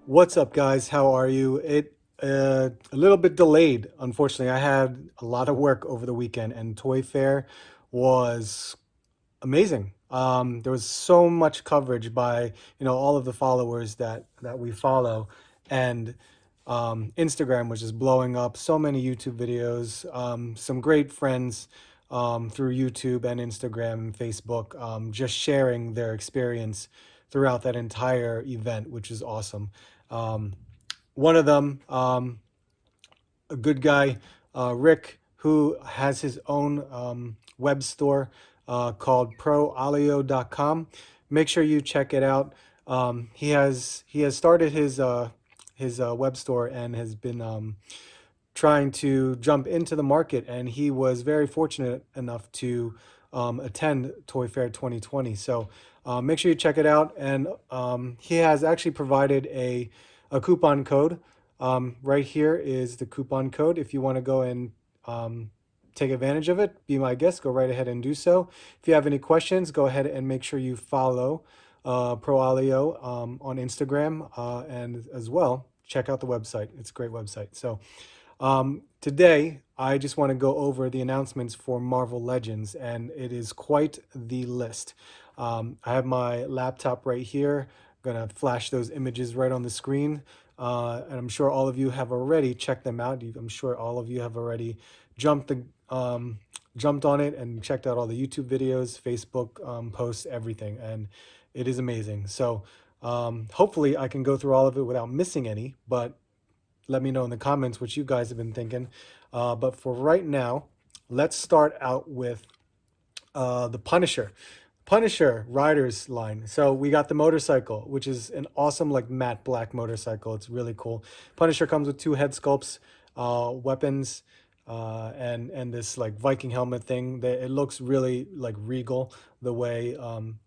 What's up, guys? How are you? A little bit delayed, unfortunately. I had a lot of work over the weekend, and Toy Fair was amazing. There was so much coverage by all of the followers that we follow, and Instagram was just blowing up. So many YouTube videos, some great friends through YouTube and Instagram and Facebook, just sharing their experience throughout that entire event, which is awesome. Um, One of them, a good guy, Rick, who has his own web store called ProAlio.com. Make sure you check it out. He has started his web store and has been trying to jump into the market, and he was very fortunate enough to attend Toy Fair 2020. So make sure you check it out. And he has actually provided a coupon code. Right here is the coupon code. If you want to go and take advantage of it, be my guest, go right ahead and do so. If you have any questions, go ahead and make sure you follow ProAlio on Instagram, and as well, check out the website. It's a great website. So today, I just want to go over the announcements for Marvel Legends, and it is quite the list. I have my laptop right here. I'm gonna flash those images right on the screen, and I'm sure all of you have already checked them out. I'm sure all of you have already jumped the jumped on it and checked out all the YouTube videos, Facebook posts, everything, and it is amazing. So hopefully, I can go through all of it without missing any, but let me know in the comments what you guys have been thinking. But for right now, let's start out with the Punisher Riders line. So we got the motorcycle, which is an awesome like matte black motorcycle. It's really cool. Punisher comes with two head sculpts, weapons, and this like Viking helmet thing. It looks really like regal the way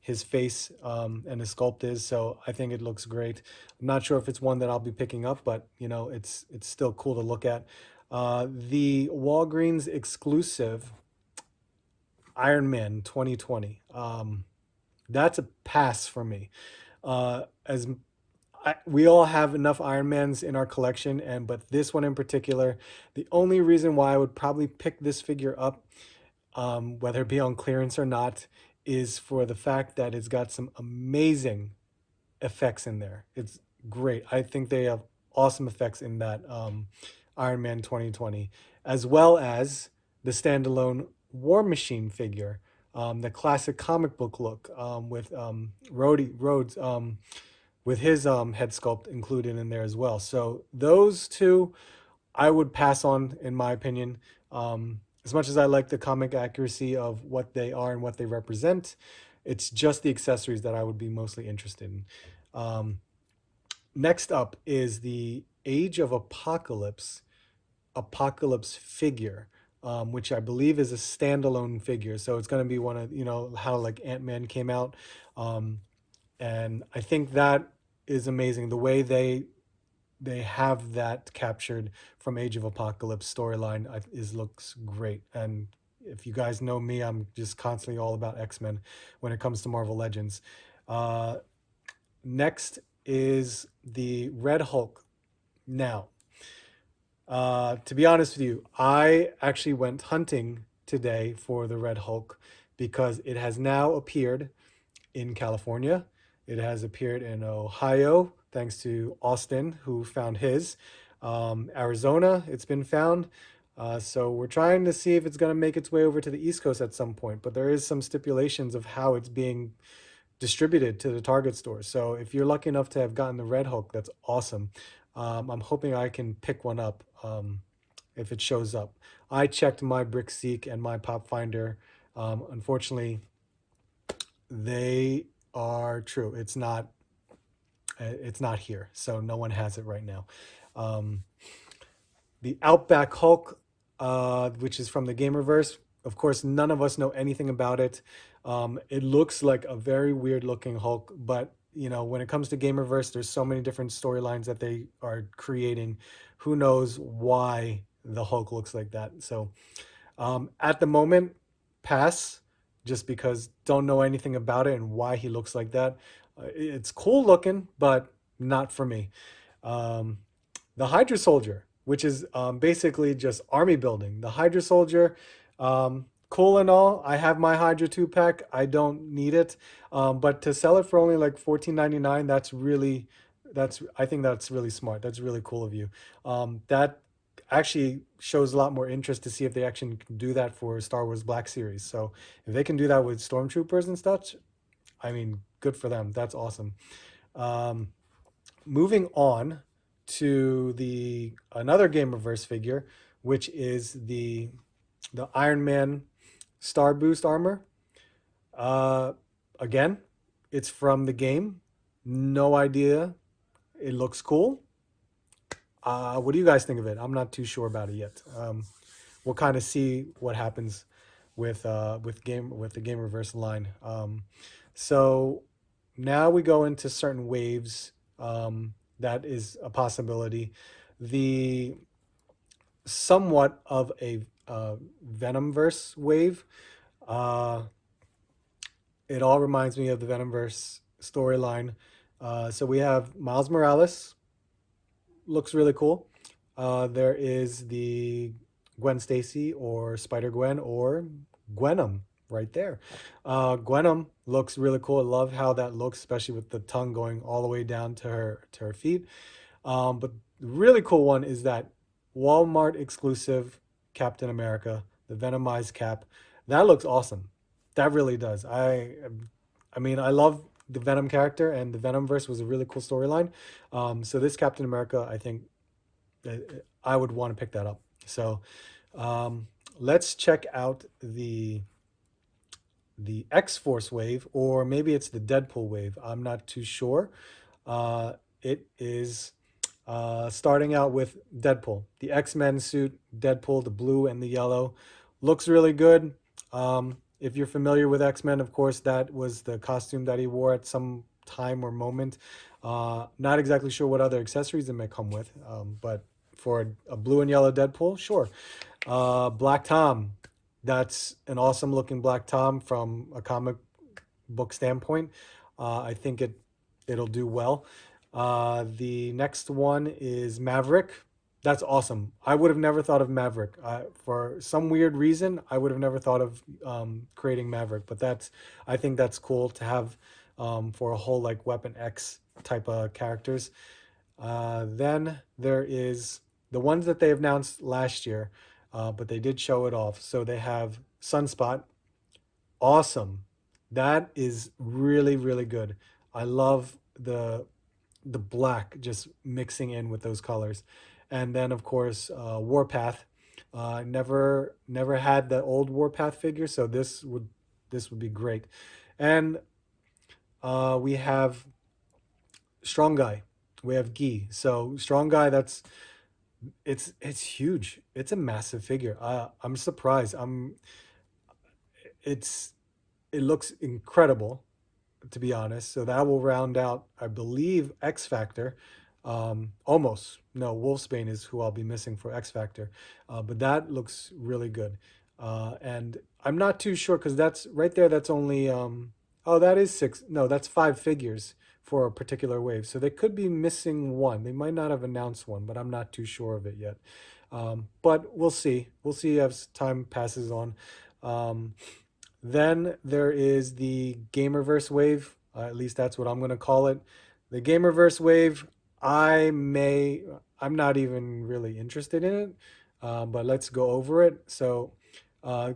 his face and his sculpt is. So I think it looks great. I'm not sure if it's one that I'll be picking up, but it's still cool to look at. The Walgreens exclusive Iron Man 2020. That's a pass for me. As we all have enough Iron Mans in our collection, and but this one in particular, the only reason why I would probably pick this figure up, whether it be on clearance or not, is for the fact that it's got some amazing effects in there. It's great. I think they have awesome effects in that Iron Man 2020, as well as the standalone War Machine figure, the classic comic book look with Rhodes with his head sculpt included in there as well. So those two I would pass on, in my opinion. As much as I like the comic accuracy of what they are and what they represent, it's just the accessories that I would be mostly interested in. Um, Next up is the Age of Apocalypse figure, which I believe is a standalone figure. So it's going to be one of, how like Ant-Man came out. Um, and I think that is amazing. The way they have that captured from Age of Apocalypse storyline is looks great. And if you guys know me, I'm just constantly all about X-Men when it comes to Marvel Legends. Uh, Next is the Red Hulk. Now, to be honest with you, I actually went hunting today for the Red Hulk because it has now appeared in California. It has appeared in Ohio, thanks to Austin, who found his. Arizona, it's been found. So we're trying to see if it's going to make its way over to the East Coast at some point. But there is some stipulations of how it's being distributed to the Target stores. So if you're lucky enough to have gotten the Red Hulk, that's awesome. I'm hoping I can pick one up if it shows up. I checked my BrickSeek and my Pop Finder. Unfortunately, they are true. It's not here, so no one has it right now. Um, the Outback Hulk, which is from the Gamerverse. Of course, none of us know anything about it. It looks like a very weird looking Hulk, but when it comes to Gamerverse, there's so many different storylines that they are creating. Who knows why the Hulk looks like that? So at the moment, pass, just because don't know anything about it and why he looks like that. It's cool looking, but not for me. Um, the Hydra Soldier, which is basically just army building. The Hydra Soldier, cool and all. I have my Hydra 2 pack. I don't need it, but to sell it for only like 14.99, I think that's really smart. That's really cool of you. That actually shows a lot more interest to see if they actually can do that for Star Wars Black Series. So if they can do that with stormtroopers and such, I mean, good for them. That's awesome. Um, Moving on to the another Gamerverse figure, which is the Iron Man Star Boost armor. Uh, Again, it's from the game. No idea. It looks cool. What do you guys think of it? I'm not too sure about it yet. We'll kind of see what happens with the Gamerverse line. So now we go into certain waves. That is a possibility. The somewhat of a Venomverse wave. Uh, it all reminds me of the Venomverse storyline. So we have Miles Morales, looks really cool. There is the Gwen Stacy or Spider Gwen or Gwenom right there. Gwenom looks really cool. I love how that looks, especially with the tongue going all the way down to her feet. But the really cool one is that Walmart exclusive Captain America, the Venomized Cap. That looks awesome. That really does. I mean, I love the Venom character, and the Venomverse was a really cool storyline. So this Captain America, I think uh, I would want to pick that up. So um, let's check out the X Force wave, or maybe it's the Deadpool wave. I'm not too sure. It is starting out with Deadpool, the X-Men suit, Deadpool, the blue and the yellow. Looks really good. If you're familiar with X-Men, of course, that was the costume that he wore at some time or moment. Not exactly sure what other accessories it may come with, but for a blue and yellow Deadpool, sure. Black Tom, that's an awesome looking Black Tom from a comic book standpoint. I think it'll do well. The next one is Maverick. That's awesome. I would have never thought of Maverick. For some weird reason, I would have never thought of creating Maverick. But I think that's cool to have for a whole like Weapon X type of characters. Then there is the ones that they announced last year, but they did show it off. So they have Sunspot. Awesome. That is really, really good. I love the black just mixing in with those colors. And then of course Warpath. Never had the old Warpath figure, so this would be great. And we have Strong Guy. We have Guy. So Strong Guy, it's huge. It's a massive figure. I'm surprised. It's it looks incredible, to be honest. So that will round out, I believe, X Factor. Almost. No, Wolfsbane is who I'll be missing for X Factor. But that looks really good. And I'm not too sure because that's right there. That's only, oh, that is six. No, that's 5 figures for a particular wave. So they could be missing one. They might not have announced one, but I'm not too sure of it yet. But we'll see. We'll see as time passes on. Um, then there is the Gamerverse wave. At least that's what I'm going to call it. The Gamerverse wave, I'm not even really interested in it, but let's go over it. So,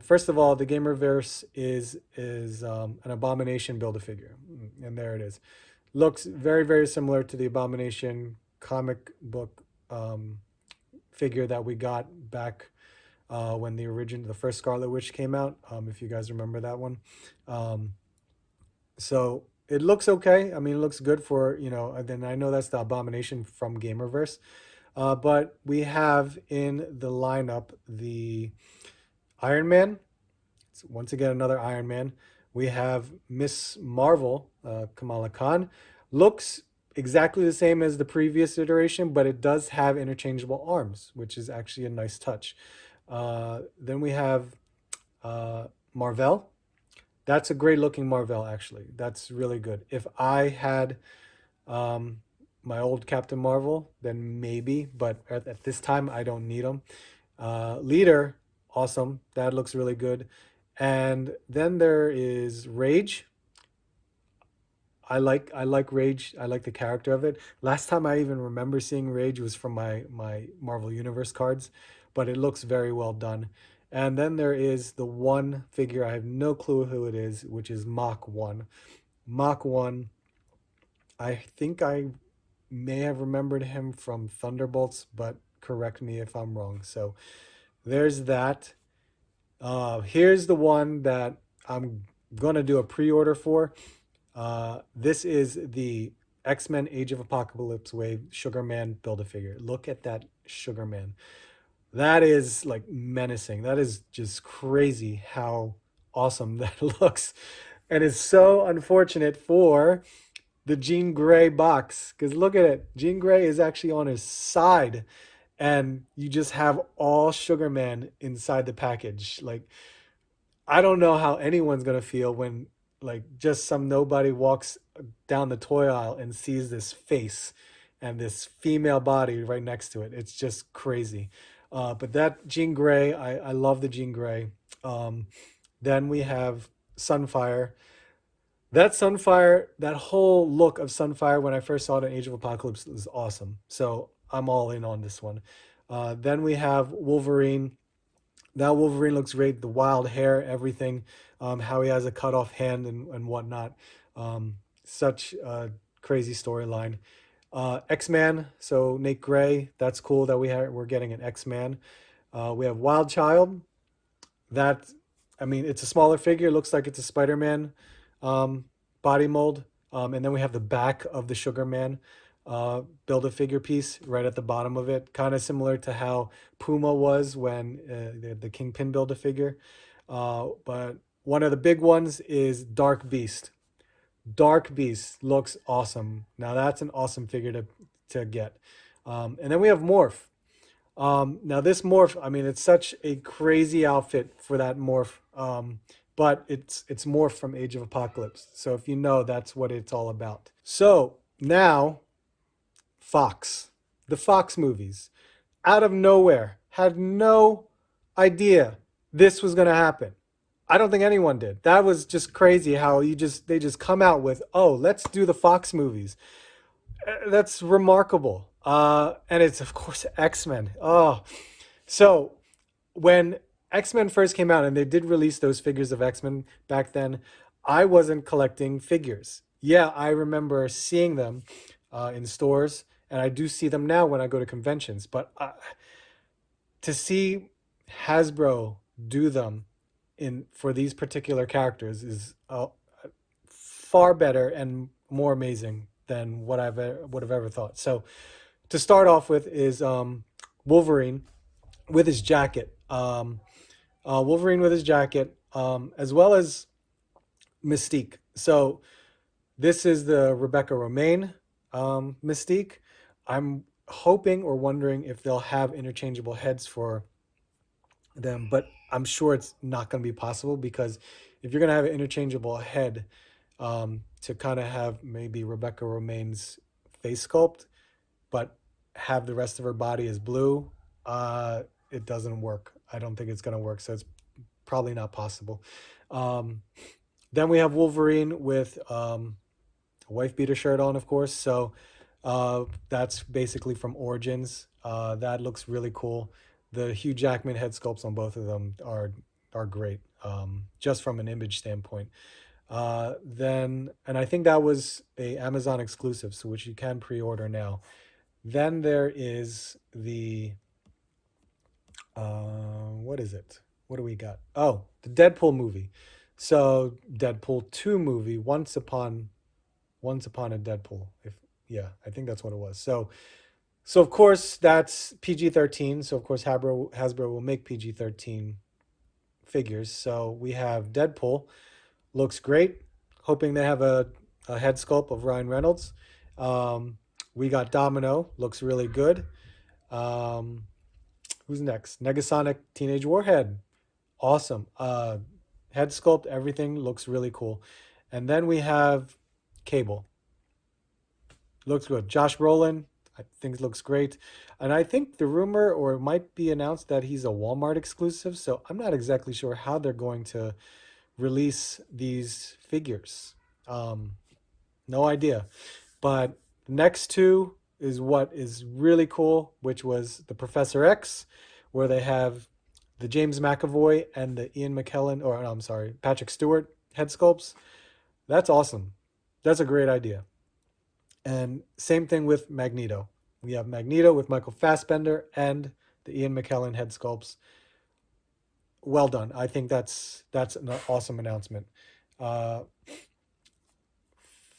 first of all, the Gamerverse is an Abomination Build-A-Figure, and there it is. Looks very, very similar to the Abomination comic book figure that we got back when the first Scarlet Witch came out, if you guys remember that one. Um, so it looks okay. I mean, it looks good for, then I know that's the Abomination from Gamerverse. But we have in the lineup the Iron Man. It's once again another Iron Man. We have Miss Marvel, Kamala Khan. Looks exactly the same as the previous iteration, but it does have interchangeable arms, which is actually a nice touch. Then we have Marvel. That's a great looking Marvel, actually. That's really good. If I had um, my old Captain Marvel, then maybe. But at this time, I don't need them. Leader, awesome. That looks really good. And then there is Rage. I like Rage. I like the character of it. Last time I even remember seeing Rage was from my Marvel Universe cards, but it looks very well done. And then there is the one figure I have no clue who it is, which is Mach 1. Mach 1, I think I may have remembered him from Thunderbolts, but correct me if I'm wrong. So there's that. Here's the one that I'm gonna do a pre-order for. This is the X-Men Age of Apocalypse Wave Sugar Man Build-A-Figure. Look at that Sugar Man. That is like menacing. That is just crazy how awesome that looks. And it's so unfortunate for the Jean Grey box because look at it. Jean Grey is actually on his side and you just have all Sugar Man inside the package. Like, I don't know how anyone's gonna feel when like just some nobody walks down the toy aisle and sees this face and this female body right next to it. It's just crazy. But that Jean Grey, I love the Jean Grey. Um, then we have Sunfire. That Sunfire, that whole look of Sunfire when I first saw it in Age of Apocalypse was awesome. So I'm all in on this one. Then we have Wolverine. That Wolverine looks great. The wild hair, everything, how he has a cut off hand and whatnot. Such a crazy storyline. X-Man, so Nate Gray, that's cool that we're getting an X-Man. We have Wild Child. That, I mean, it's a smaller figure. Looks like it's a Spider-Man um, body mold. And then we have the back of the Sugar Man build a figure piece right at the bottom of it, kind of similar to how Puma was when the Kingpin build a figure. But one of the big ones is Dark Beast. Dark Beast looks awesome. Now that's an awesome figure to get. And then we have Morph. Now this Morph, I mean, it's such a crazy outfit for that Morph. But it's Morph from Age of Apocalypse. So if you know, that's what it's all about. So now Fox, the Fox movies, out of nowhere, had no idea this was going to happen. I don't think anyone did. That was just crazy how they just come out with, oh, let's do the Fox movies. That's remarkable. And it's of course X-Men. Oh, so when X-Men first came out and they did release those figures of X-Men back then, I wasn't collecting figures. Yeah, I remember seeing them in stores, and I do see them now when I go to conventions. But to see Hasbro do them in for these particular characters is far better and more amazing than what would have ever thought. So to start off with is Wolverine with his jacket. Wolverine with his jacket, as well as Mystique. So this is the Rebecca Romaine Mystique. I'm hoping or wondering if they'll have interchangeable heads for them, but I'm sure it's not going to be possible because if you're going to have an interchangeable head to kind of have maybe Rebecca Romaine's face sculpt, but have the rest of her body as blue, it doesn't work. I don't think it's going to work, so it's probably not possible. Then we have Wolverine with a wife beater shirt on, of course. So that's basically from Origins. That looks really cool. The Hugh Jackman head sculpts on both of them are great, just from an image standpoint. And I think that was a Amazon exclusive, so which you can pre-order now. Then there is the what is it? What do we got? Oh, the Deadpool movie. So Deadpool 2 movie, Once Upon a Deadpool. Yeah, I think that's what it was. So of course that's PG-13. So of course Hasbro will make PG-13 figures. So we have Deadpool, looks great. Hoping they have a head sculpt of Ryan Reynolds. We got Domino, looks really good. Who's next? Negasonic Teenage Warhead, awesome. Head sculpt, everything looks really cool. And then we have Cable. Looks good. Josh Brolin, I think it looks great. And I think the rumor, or it might be announced, that he's a Walmart exclusive. So I'm not exactly sure how they're going to release these figures. Um, no idea. But the next two is what is really cool, which was the Professor X, where they have the James McAvoy and the Ian McKellen, or no, I'm sorry, Patrick Stewart head sculpts. That's awesome. That's a great idea. And same thing with Magneto. We have Magneto with Michael Fassbender and the Ian McKellen head sculpts. Well done. I think that's an awesome announcement. Uh,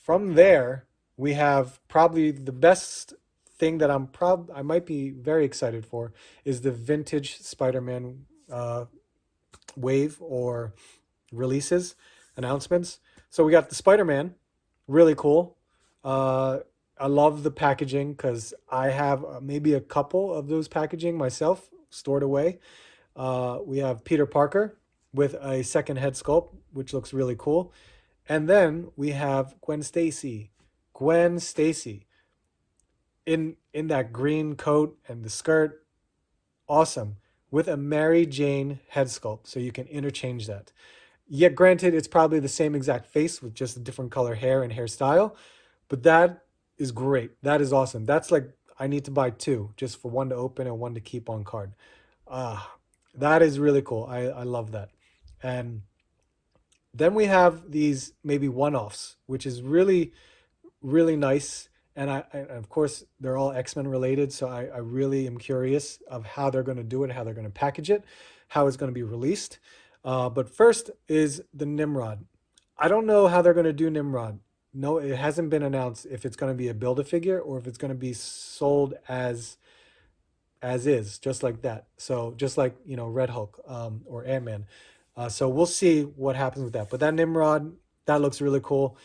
from there, we have probably the best thing that I might be very excited for is the vintage Spider-Man wave or releases announcements. So we got the Spider-Man, really cool. Uh, I love the packaging because I have maybe a couple of those packaging myself stored away. We have Peter Parker with a second head sculpt, which looks really cool. And then we have Gwen Stacy. Gwen Stacy in that green coat and the skirt, awesome. With a Mary Jane head sculpt, so you can interchange that. Yet granted, it's probably the same exact face with just a different color hair and hairstyle, but that is great. That is awesome. That's like I need to buy two just for one to open and one to keep on card. Ah, that is really cool. I love that. And then we have these maybe one-offs, which is really, really nice. And of course, they're all X-Men related. So I really am curious of how they're going to do it, how they're going to package it, how it's going to be released. But first is the Nimrod. I don't know how they're going to do Nimrod. No, it hasn't been announced if it's going to be a Build-A-Figure or if it's going to be sold as is, just like that. So just like, Red Hulk or Ant-Man. So we'll see what happens with that. But that Nimrod, that looks really cool.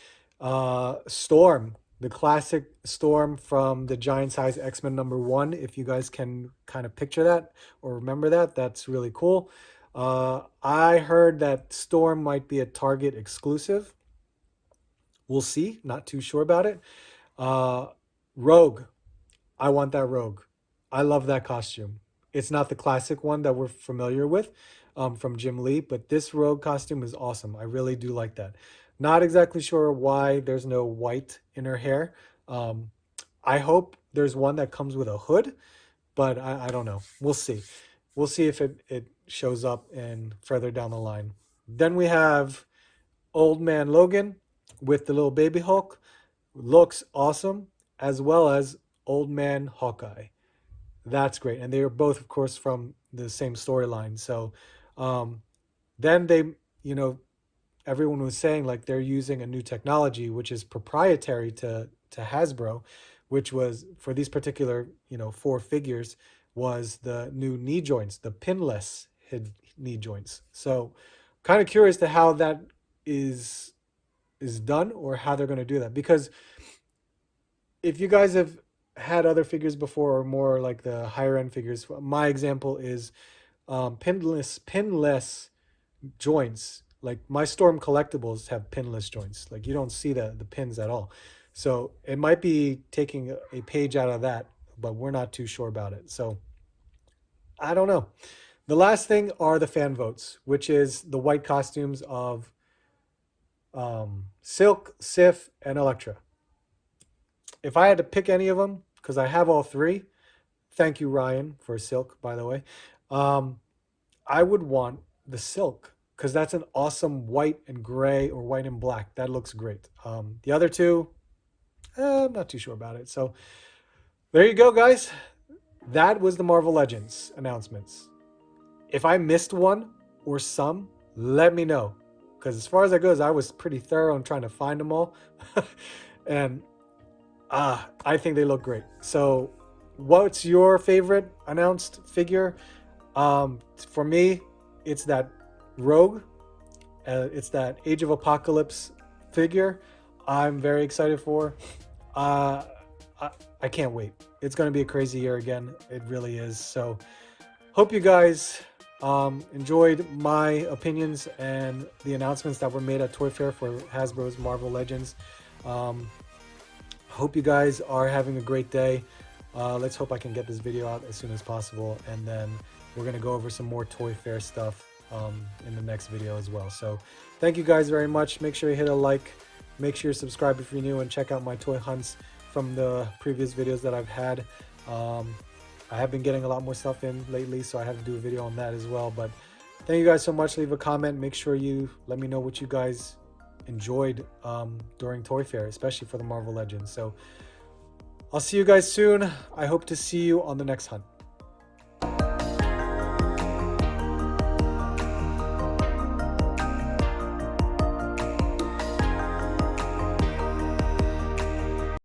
Storm, the classic Storm from the Giant Size X-Men #1. If you guys can kind of picture that or remember that, that's really cool. I heard that Storm might be a Target exclusive. We'll see. Not too sure about it. Rogue. I want that Rogue. I love that costume. It's not the classic one that we're familiar with from Jim Lee, but this Rogue costume is awesome. I really do like that. Not exactly sure why there's no white in her hair. I hope there's one that comes with a hood, but I don't know. We'll see. We'll see if it shows up and further down the line. Then we have Old Man Logan with the little baby Hulk. Looks awesome, as well as Old Man Hawkeye. That's great. And they are both, of course, from the same storyline. So then you know, everyone was saying like they're using a new technology, which is proprietary to Hasbro, which was for these particular, four figures, was the new knee joints, the pinless knee joints. So kind of curious to how that is done or how they're going to do that. Because if you guys have had other figures before or more like the higher end figures, my example is pinless joints. Like my Storm collectibles have pinless joints. Like you don't see the pins at all. So it might be taking a page out of that, but we're not too sure about it. So I don't know. The last thing are the fan votes, which is the white costumes of Silk, Sif, and Elektra. If I had to pick any of them, because I have all three, thank you, Ryan, for Silk, by the way, I would want the Silk, because that's an awesome white and gray or white and black. That looks great. The other two, I'm not too sure about it. So there you go, guys. That was the Marvel Legends announcements. If I missed one or some, let me know. Because as far as that goes, I was pretty thorough in trying to find them all. And I think they look great. So what's your favorite announced figure? For me, it's that Rogue. It's that Age of Apocalypse figure. I'm very excited for. I can't wait. It's going to be a crazy year again. It really is. So hope you guys enjoyed my opinions and the announcements that were made at Toy Fair for Hasbro's Marvel Legends. Hope you guys are having a great day. Let's hope I can get this video out as soon as possible, and then we're gonna go over some more Toy Fair stuff in the next video as well. So thank you guys very much. Make sure you hit a like, make sure you subscribe if you're new, and check out my toy hunts from the previous videos that I've had. I have been getting a lot more stuff in lately, so I have to do a video on that as well. But thank you guys so much. Leave a comment. Make sure you let me know what you guys enjoyed during Toy Fair, especially for the Marvel Legends. So I'll see you guys soon. I hope to see you on the next hunt.